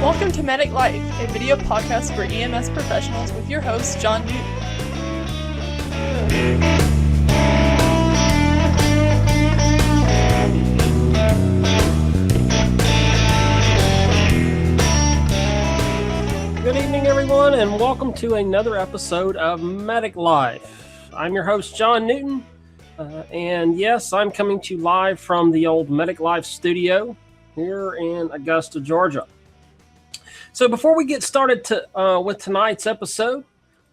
Welcome to Medic Life, a video podcast for EMS Professionals with your host, John Newton. Good evening, everyone, and welcome to another episode of Medic Life. I'm your host, John Newton, and yes, I'm coming to you live from the old Medic Life studio here in Augusta, Georgia. So before we get started with tonight's episode,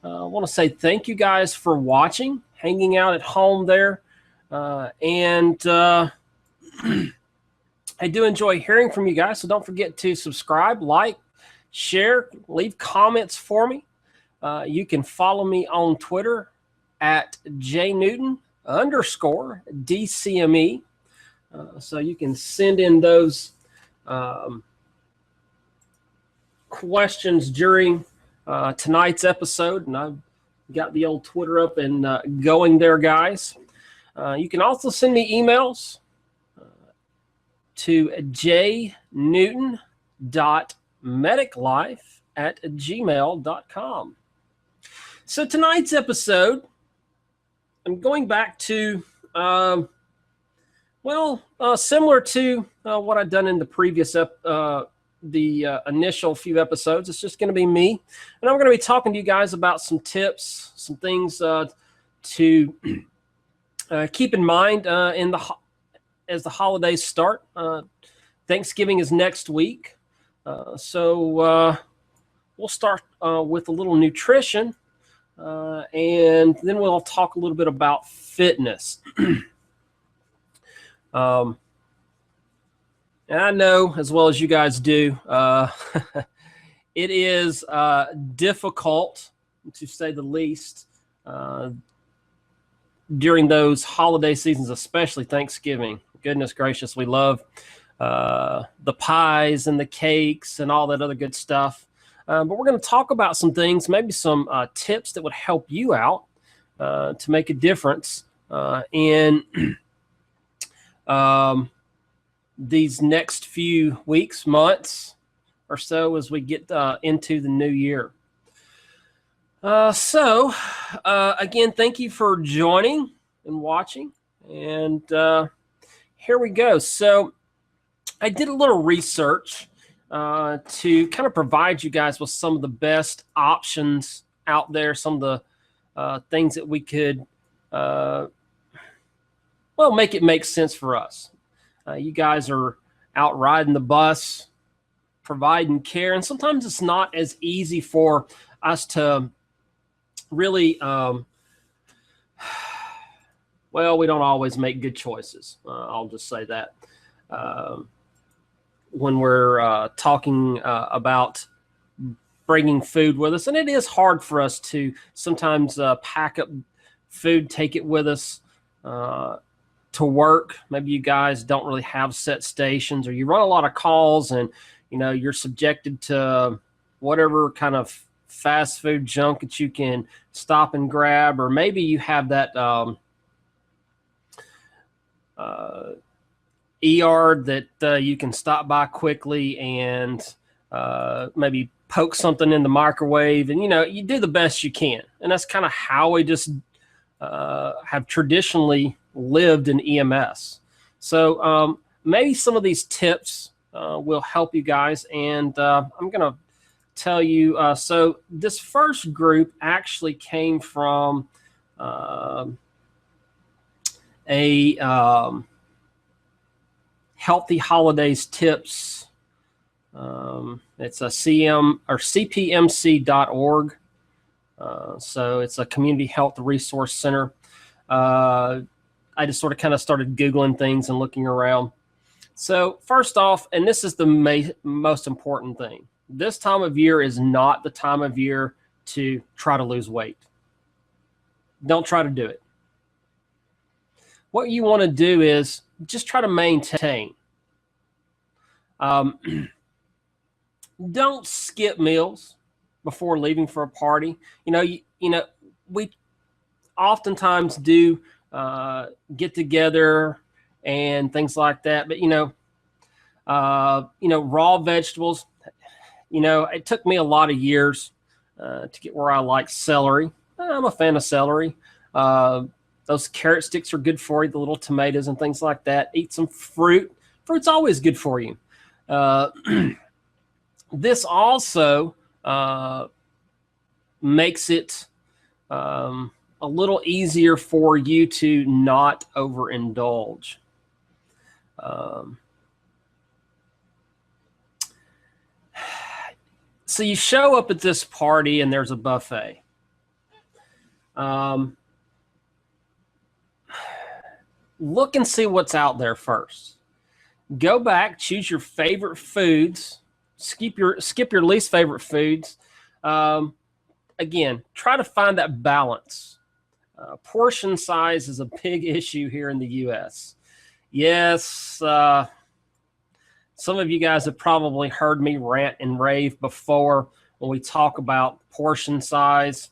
I want to say thank you guys for watching, hanging out at home there, and I do enjoy hearing from you guys, so don't forget to subscribe, like, share, leave comments for me. You can follow me on Twitter at jnewton_DCME. So you can send in those questions during tonight's episode. And I've got the old Twitter up and going there, guys. You can also send me emails to jnewton.mediclife@gmail.com. So tonight's episode, I'm going back to, similar to what I've done in the previous initial few episodes. It's just going to be me, and I'm going to be talking to you guys about some tips, some things to keep in mind as the holidays start. Thanksgiving is next week, so we'll start with a little nutrition, and then we'll talk a little bit about fitness. And I know, as well as you guys do, it is difficult, to say the least, during those holiday seasons, especially Thanksgiving. Goodness gracious, we love the pies and the cakes and all that other good stuff. But we're going to talk about some things, maybe some tips that would help you out to make a difference in these next few weeks, months or so as we get into the new year. So again, thank you for joining and watching. And here we go. So I did a little research to kind of provide you guys with some of the best options out there, some of the things that we could, make it make sense for us. You guys are out riding the bus, providing care, and sometimes it's not as easy for us to really, we don't always make good choices. I'll just say that. When we're talking about bringing food with us, and it is hard for us to sometimes pack up food, take it with us to work. Maybe you guys don't really have set stations, or you run a lot of calls and you're subjected to whatever kind of fast food junk that you can stop and grab, or maybe you have that ER that you can stop by quickly and maybe poke something in the microwave, and you do the best you can. And that's kind of how we just have traditionally lived in EMS. So maybe some of these tips will help you guys, and I'm going to tell you. So this first group actually came from a Healthy Holidays Tips. It's a CPMC.org. So it's a community health resource center. I just sort of kind of started Googling things and looking around. So first off, and this is the most important thing, this time of year is not the time of year to try to lose weight. Don't try to do it. What you want to do is just try to maintain. Don't skip meals before leaving for a party. We oftentimes do get together and things like that, but raw vegetables, It took me a lot of years to get where I like celery. I'm a fan of celery. Those carrot sticks are good for you, the little tomatoes and things like that. Eat some fruit. Fruit's always good for you. This also makes it a little easier for you to not overindulge. So you show up at this party and there's a buffet. Look and see what's out there first. Go back, choose your favorite foods, skip your least favorite foods. Again, try to find that balance. Portion size is a big issue here in the U.S. Yes, some of you guys have probably heard me rant and rave before when we talk about portion size.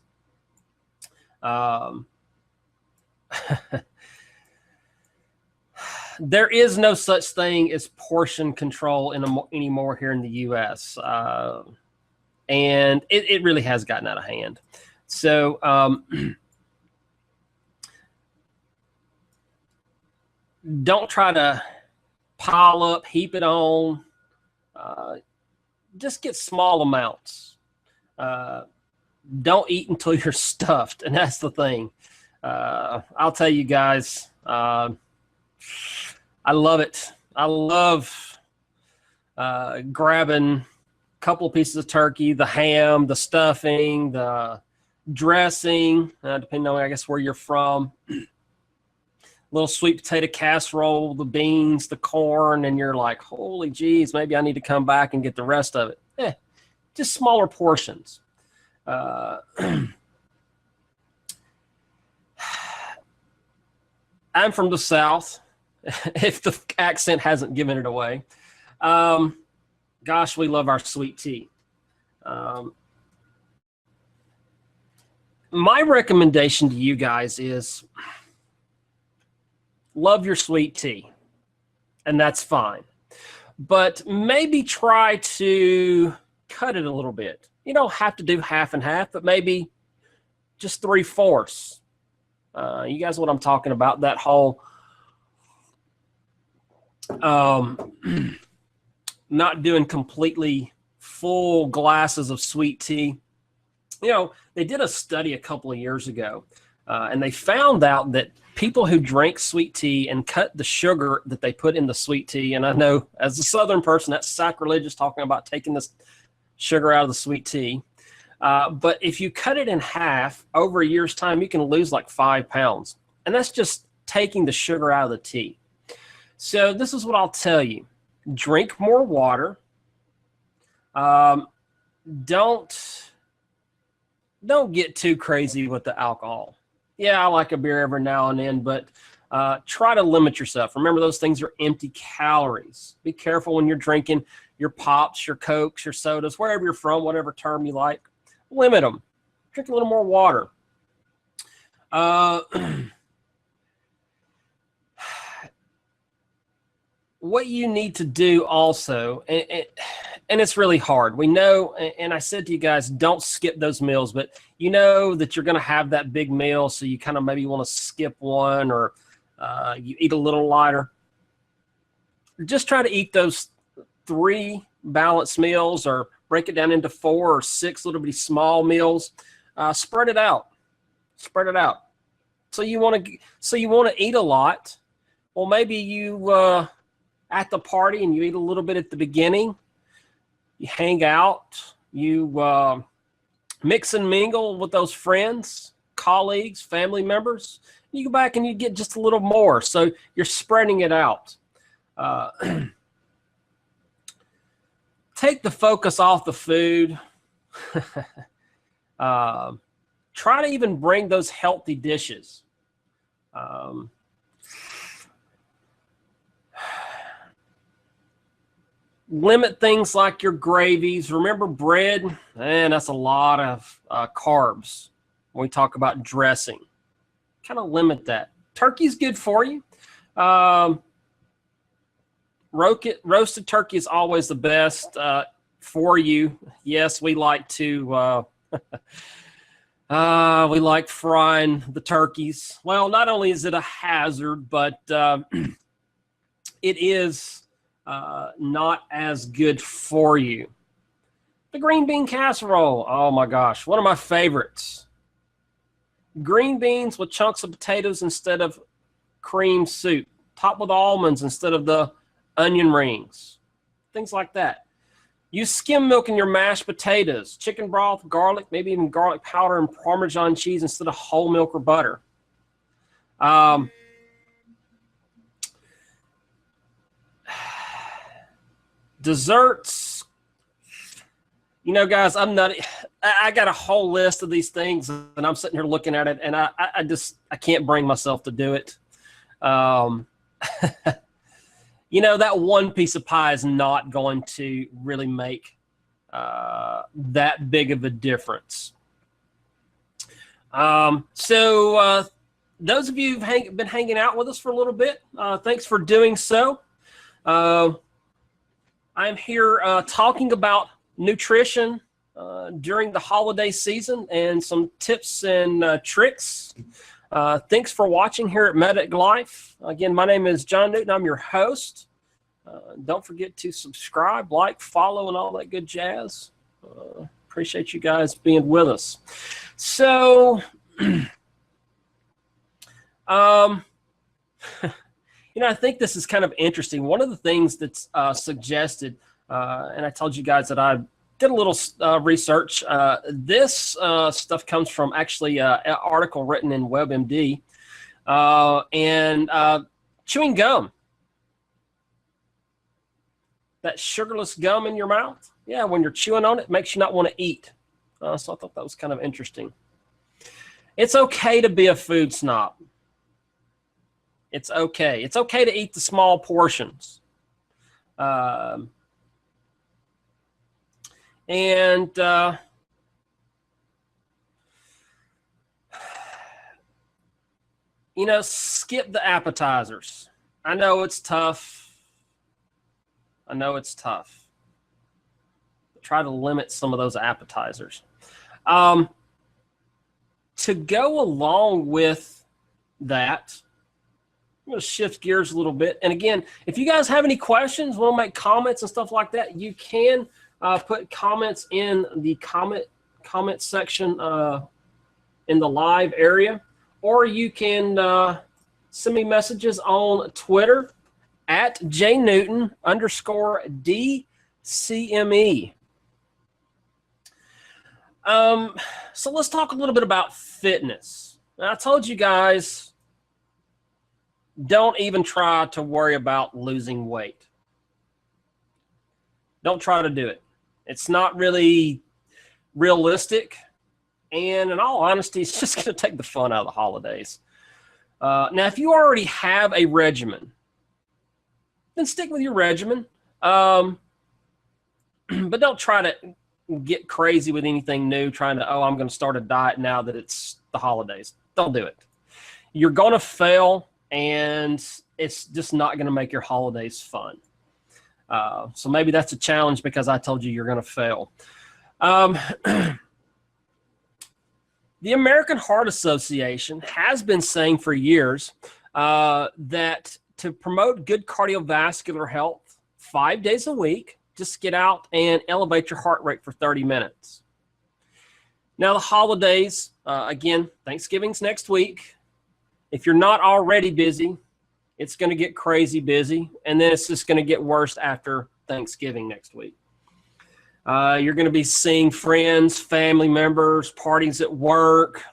There is no such thing as portion control anymore here in the U.S. And it really has gotten out of hand. So don't try to pile up, heap it on. Just get small amounts. Don't eat until you're stuffed, and that's the thing. I'll tell you guys, I love it. I love grabbing a couple of pieces of turkey, the ham, the stuffing, the dressing, depending on, I guess, where you're from. Little sweet potato casserole, the beans, the corn, and you're like, holy geez, maybe I need to come back and get the rest of it. Just smaller portions. I'm from the South, if the accent hasn't given it away. Gosh, we love our sweet tea. My recommendation to you guys is love your sweet tea, and that's fine. But maybe try to cut it a little bit. You don't have to do half and half, but maybe just 3/4. You guys know what I'm talking about, that whole not doing completely full glasses of sweet tea. They did a study a couple of years ago, and they found out that people who drank sweet tea and cut the sugar that they put in the sweet tea, and I know as a Southern person, that's sacrilegious talking about taking this sugar out of the sweet tea. But if you cut it in half, over a year's time, you can lose like 5 pounds. And that's just taking the sugar out of the tea. So this is what I'll tell you. Drink more water. Don't get too crazy with the alcohol. Yeah, I like a beer every now and then, but try to limit yourself. Remember, those things are empty calories. Be careful when you're drinking your pops, your Cokes, your sodas, wherever you're from, whatever term you like. Limit them. Drink a little more water. What you need to do also, and it's really hard. We know, and I said to you guys, don't skip those meals, but you know that you're going to have that big meal, so you kind of maybe want to skip one, or you eat a little lighter. Just try to eat those 3 balanced meals, or break it down into 4 or 6 little bitty small meals. Spread it out. Spread it out. So you want to eat a lot. Well, maybe you at the party and you eat a little bit at the beginning. You hang out. You mix and mingle with those friends, colleagues, family members. You go back and you get just a little more. So you're spreading it out. Take the focus off the food. Try to even bring those healthy dishes. Limit things like your gravies. Remember, bread, man, that's a lot of carbs when we talk about dressing. Kind of limit that. Turkey's good for you. Roasted turkey is always the best. for you. Yes, we like to we like frying the turkeys. Well, not only is it a hazard, but it is not as good for you. The green bean casserole. Oh my gosh, one of my favorites. Green beans with chunks of potatoes instead of cream soup. Topped with almonds instead of the onion rings. Things like that. Use skim milk in your mashed potatoes. Chicken broth, garlic, maybe even garlic powder and Parmesan cheese instead of whole milk or butter. Desserts. You know, guys, I got a whole list of these things, and I'm sitting here looking at it, and I can't bring myself to do it. You know, that one piece of pie is not going to really make that big of a difference. So those of you who've been hanging out with us for a little bit, thanks for doing so. I'm here talking about nutrition during the holiday season and some tips and tricks. Thanks for watching here at Medic Life. Again, my name is John Newton. I'm your host. Don't forget to subscribe, like, follow, and all that good jazz. Appreciate you guys being with us. So, you know, I think this is kind of interesting. One of the things that's suggested, and I told you guys that I did a little research. This stuff comes from actually an article written in WebMD. And chewing gum. That sugarless gum in your mouth. Yeah, when you're chewing on it makes you not want to eat. So I thought that was kind of interesting. It's okay to be a food snob. It's okay. It's okay to eat the small portions. And you know, skip the appetizers. I know it's tough. Try to limit some of those appetizers. To go along with that, I'm going to shift gears a little bit. And again, if you guys have any questions, want to make comments and stuff like that, you can put comments in the comment section in the live area, or you can send me messages on Twitter at JNewton_DCME. So let's talk a little bit about fitness. Now, I told you guys, don't even try to worry about losing weight. Don't try to do it. It's not really realistic. And in all honesty, it's just going to take the fun out of the holidays. Now, if you already have a regimen, then stick with your regimen. But don't try to get crazy with anything new, trying to, I'm going to start a diet now that it's the holidays. Don't do it. You're going to fail, and it's just not going to make your holidays fun. So maybe that's a challenge because I told you you're going to fail. The American Heart Association has been saying for years that to promote good cardiovascular health 5 days a week, just get out and elevate your heart rate for 30 minutes. Now, the holidays, again, Thanksgiving's next week. If you're not already busy, it's going to get crazy busy, and then it's just going to get worse after Thanksgiving next week. You're going to be seeing friends, family members, parties at work,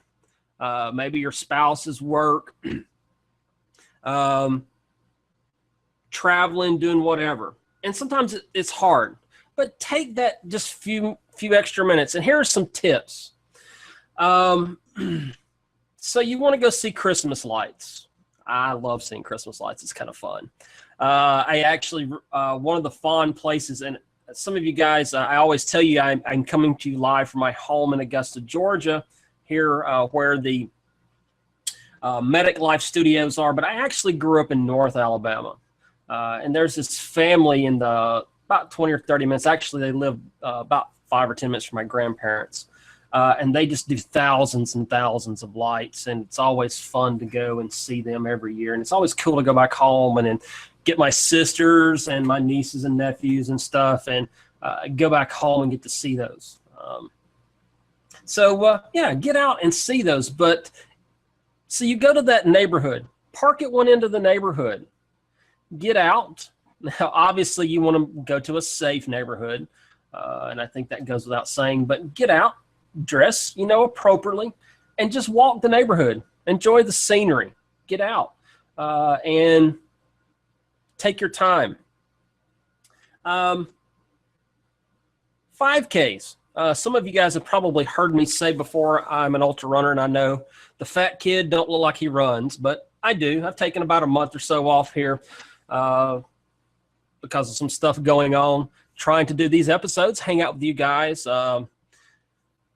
maybe your spouse's work, traveling, doing whatever. And sometimes it's hard, but take that just few extra minutes. And here are some tips. So you want to go see Christmas lights. I love seeing Christmas lights. It's kind of fun. I actually, one of the fun places, and some of you guys, I always tell you I'm coming to you live from my home in Augusta, Georgia, here where the Medic Life studios are, but I actually grew up in North Alabama. And there's this family in the about 20 or 30 minutes. Actually, they live about 5 or 10 minutes from my grandparents. And they just do thousands and thousands of lights, and it's always fun to go and see them every year. And it's always cool to go back home and get my sisters and my nieces and nephews and stuff, and go back home and get to see those. Yeah, get out and see those. But so you go to that neighborhood, park at one end of the neighborhood, get out. Now, obviously, you want to go to a safe neighborhood, and I think that goes without saying. But get out, dress, appropriately, and just walk the neighborhood. Enjoy the scenery. Get out and take your time. 5Ks. Some of you guys have probably heard me say before, I'm an ultra runner, and I know the fat kid don't look like he runs, but I do. I've taken about a month or so off here because of some stuff going on, trying to do these episodes, hang out with you guys.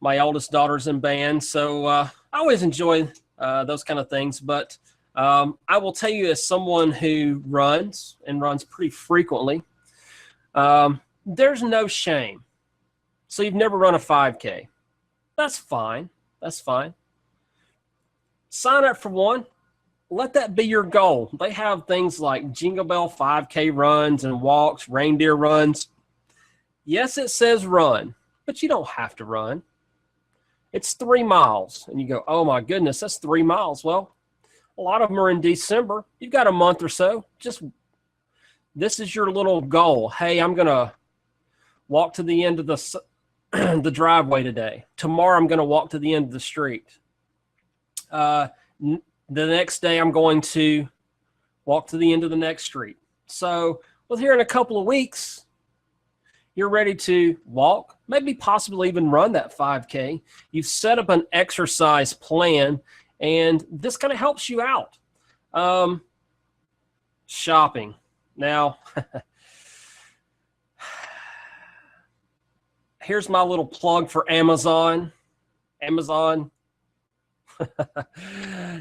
My oldest daughter's in band, so I always enjoy those kind of things. But I will tell you, as someone who runs and runs pretty frequently, there's no shame. So you've never run a 5K. That's fine. That's fine. Sign up for one. Let that be your goal. They have things like Jingle Bell 5K runs and walks, reindeer runs. Yes, it says run, but you don't have to run. It's 3 miles. And you go, oh my goodness, that's 3 miles. Well, a lot of them are in December. You've got a month or so. This is your little goal. Hey, I'm going to walk to the end of the driveway today. Tomorrow, I'm going to walk to the end of the street. The next day, I'm going to walk to the end of the next street. So, well, here in a couple of weeks, you're ready to walk, maybe possibly even run that 5K. You've set up an exercise plan, and this kind of helps you out. Shopping. Now, here's my little plug for Amazon.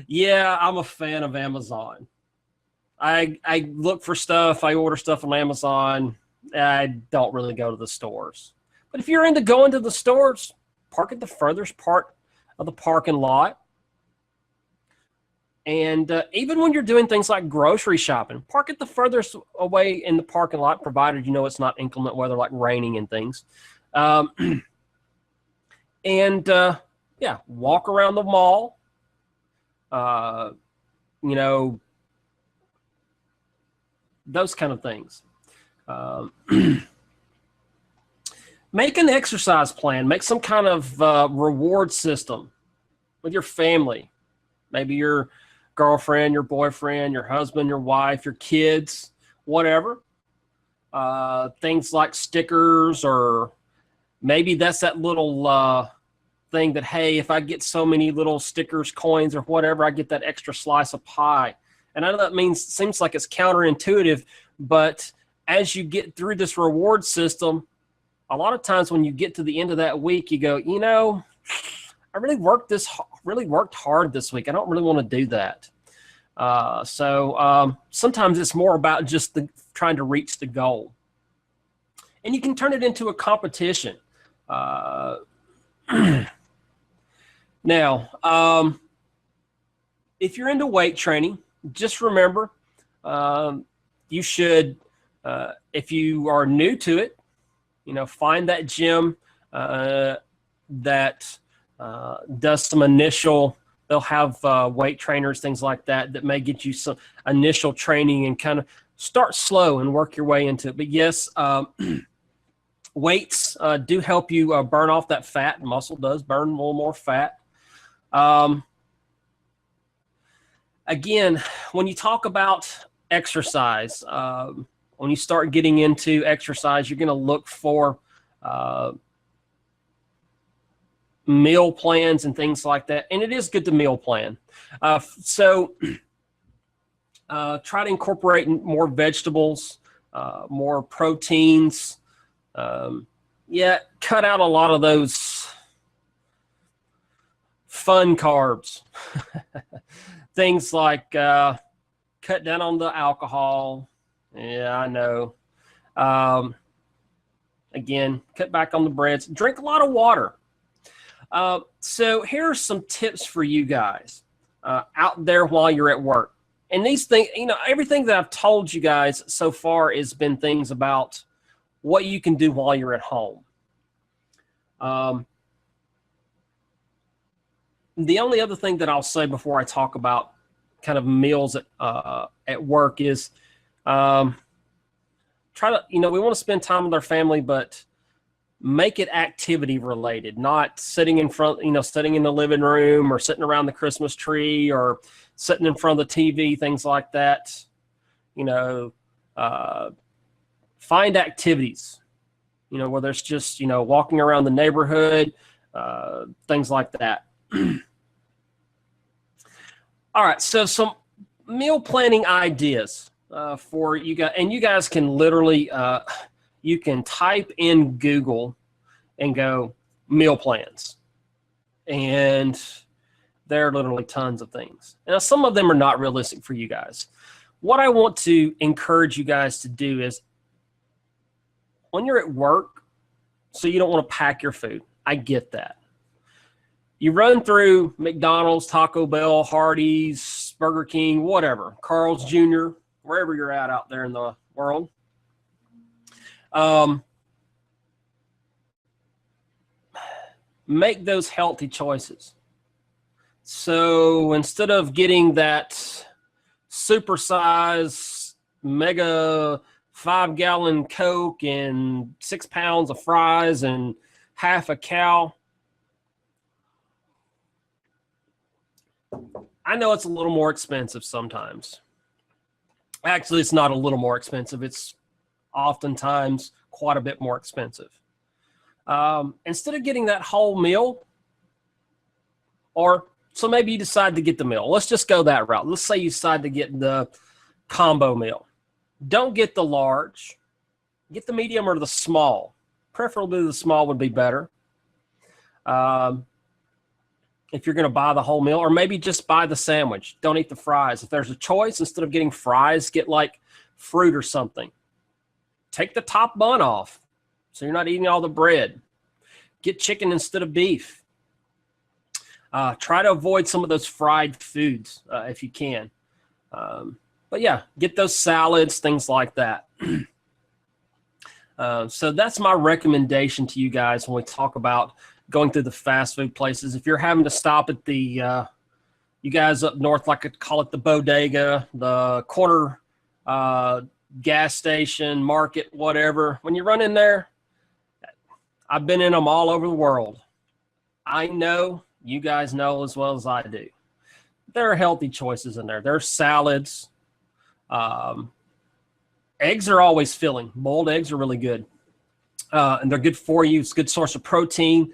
Yeah, I'm a fan of Amazon. I look for stuff. I order stuff on Amazon. I don't really go to the stores. But if you're into going to the stores, park at the furthest part of the parking lot. And even when you're doing things like grocery shopping, park at the furthest away in the parking lot, provided you know it's not inclement weather like raining and things. Yeah, walk around the mall. Those kind of things. Make an exercise plan. Make some kind of reward system with your family. Maybe your girlfriend, your boyfriend, your husband, your wife, your kids, whatever. Things like stickers, or maybe that's that little thing that, hey, if I get so many little stickers, coins, or whatever, I get that extra slice of pie. And I know that seems like it's counterintuitive, but as you get through this reward system, a lot of times when you get to the end of that week, you go, I really worked hard this week. I don't really want to do that. So sometimes it's more about just trying to reach the goal. And you can turn it into a competition. Now, if you're into weight training, just remember, you should, if you are new to it, find that gym that does some initial, they'll have weight trainers, things like that may get you some initial training, and kind of start slow and work your way into it. But yes, weights do help you burn off that fat. Muscle does burn a little more fat. Again, when you talk about exercise, when you start getting into exercise, you're going to look for meal plans and things like that. And it is good to meal plan. So try to incorporate more vegetables, more proteins. Cut out a lot of those fun carbs. Things like cut down on the alcohol. Yeah, I know. Again, cut back on the breads. Drink a lot of water. So here are some tips for you guys out there while you're at work. And these things, everything that I've told you guys so far has been things about what you can do while you're at home. The only other thing that I'll say before I talk about kind of meals at work is try to, we want to spend time with our family, but make it activity related, not sitting in front, sitting in the living room or sitting around the Christmas tree or sitting in front of the TV, things like that. Find activities, whether it's just, walking around the neighborhood, things like that. All right. So some meal planning ideas for you guys, and you guys can literally, you can type in Google and go meal plans, and there are literally tons of things. Now, some of them are not realistic for you guys. What I want to encourage you guys to do is when you're at work, so you don't want to pack your food. I get that. You run through McDonald's, Taco Bell, Hardee's, Burger King, whatever, Carl's Jr., wherever you're at out there in the world. Make those healthy choices. So instead of getting that supersize mega 5-gallon Coke and 6 pounds of fries and half a cow, I know it's a little more expensive sometimes. Actually, it's not a little more expensive. It's oftentimes quite a bit more expensive. Instead of getting that whole meal, so maybe you decide to get the meal. Let's just go that route. Let's say you decide to get the combo meal. Don't get the large. Get the medium or the small. Preferably the small would be better. If you're going to buy the whole meal, or maybe just buy the sandwich. Don't eat the fries. If there's a choice, instead of getting fries, get like fruit or something. Take the top bun off so you're not eating all the bread. Get chicken instead of beef. Try to avoid some of those fried foods if you can. But yeah, get those salads, things like that. So that's my recommendation to you guys when we talk about going through the fast food places. If you're having to stop at the, you guys up north like to call it the bodega, the corner gas station, market, whatever. When you run in there, I've been in them all over the world. I know, you guys know as well as I do. There are healthy choices in there. There's salads. Eggs are always filling. Boiled eggs are really good. And they're good for you. It's a good source of protein.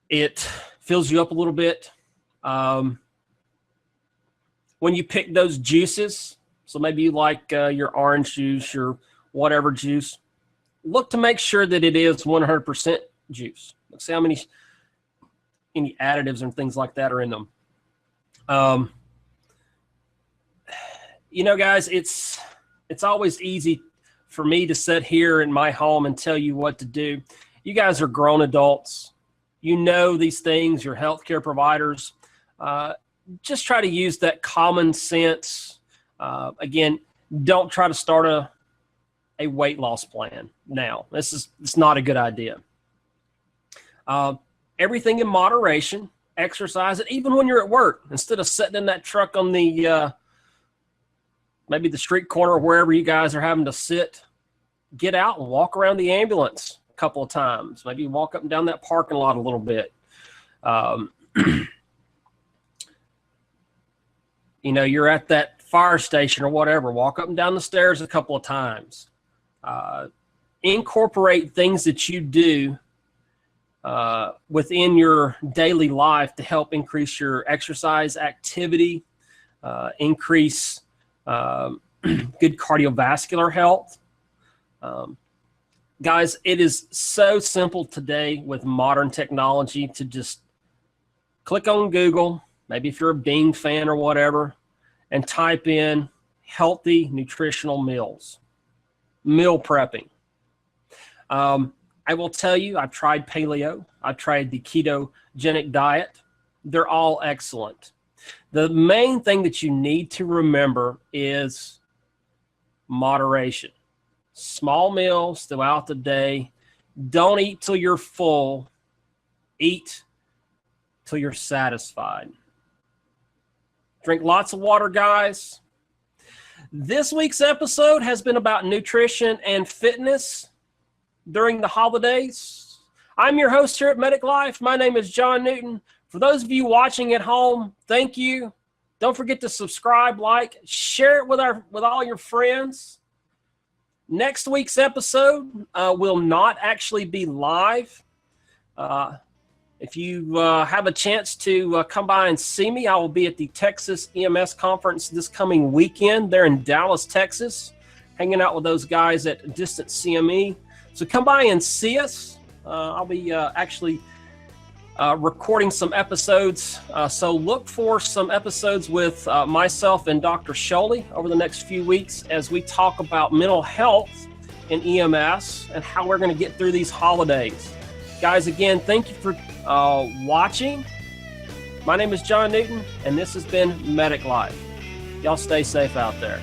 It fills you up a little bit. When you pick those juices, so maybe you like your orange juice, your whatever juice, look to make sure that it is 100% juice. Let's see how many any additives and things like that are in them. Guys, it's always easy for me to sit here in my home and tell you what to do. You guys are grown adults. You know these things. You're healthcare providers. Just try to use that common sense. Again, don't try to start a weight loss plan now. It's not a good idea. Everything in moderation. Exercise it even when you're at work. Instead of sitting in that truck on the maybe the street corner or wherever you guys are having to sit, get out and walk around the ambulance a couple of times. Maybe walk up and down that parking lot a little bit. You're at that fire station or whatever. Walk up and down the stairs a couple of times. Incorporate things that you do within your daily life to help increase your exercise activity, increase good cardiovascular health. Guys, it is so simple today with modern technology to just click on Google, maybe if you're a Bing fan or whatever, and type in healthy nutritional meals, meal prepping. I will tell you, I've tried paleo. I've tried the ketogenic diet. They're all excellent. The main thing that you need to remember is moderation. Small meals throughout the day. Don't eat till you're full. Eat till you're satisfied. Drink lots of water, guys. This week's episode has been about nutrition and fitness during the holidays. I'm your host here at Medic Life. My name is John Newton. For those of you watching at home, thank you. Don't forget to subscribe, like, share it with all your friends. Next week's episode will not actually be live. If you have a chance to come by and see me, I will be at the Texas EMS conference this coming weekend. They're in Dallas, Texas, hanging out with those guys at Distant CME. So come by and see us. I'll be actually recording some episodes. So look for some episodes with myself and Dr. Sholey over the next few weeks as we talk about mental health in EMS and how we're going to get through these holidays. Guys, again, thank you for watching. My name is John Newton, and this has been Medic Life. Y'all stay safe out there.